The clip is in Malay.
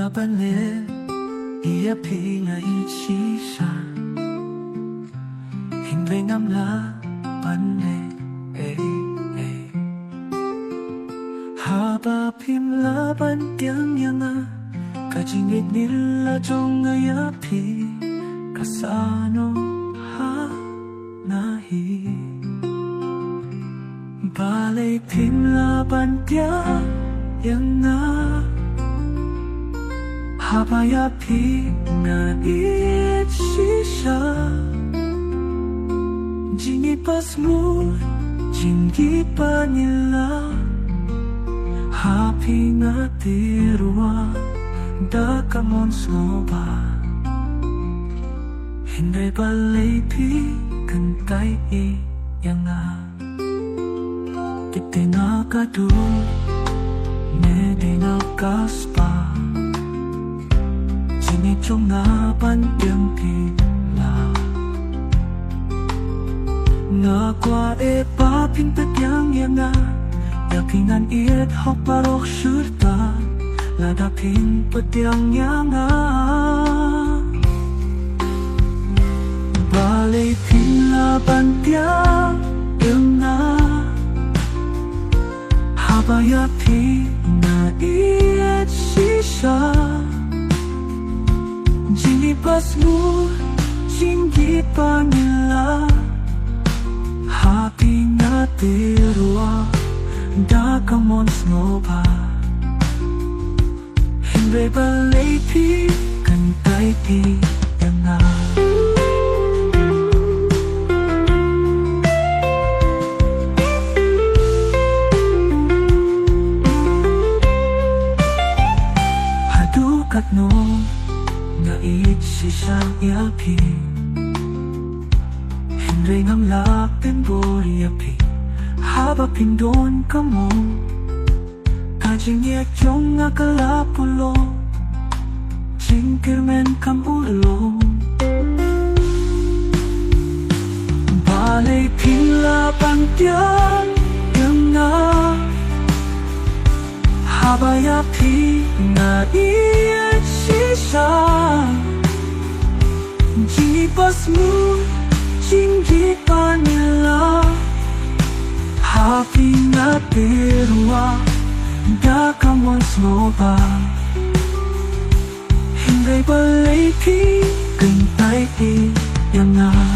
laban le ia pinga isisa Hindray ngam laban le Haba pim laban tiang yanga Kajingit nila jong ayapi Kasano ha nahi Balay pim laban tiang yanga Habayapi na isisa Jinipas mo, jinggipa nila Happy na tirwa Dakamon sloba Hindi balaypi Kantay iyanga Kiti na kadun Nedi na kaspa Chong na pantyang pila Nga kwa papintat yang yanga Yakingan iet hok parok syurta Ladapin patiang yanga Balay pila pantyang yanga Habayapi na iet sisa Jinipas mo, jinggipa nila Happy na tirwa Dakamon snoba Hindi balaypi Kantay iyanga Hadukat no Ngait sisang iapi Henry ngam lakin boriapi Haba pindon kamo Kajing jong akalapulo Jingkirmen kam ulo Balay pila pangtian Yanga Habayapi na iat sisa Jinipas mo, jinggipa nila Happy na tirwa Dakamon sloba Hindi balaypi Kantay iyanga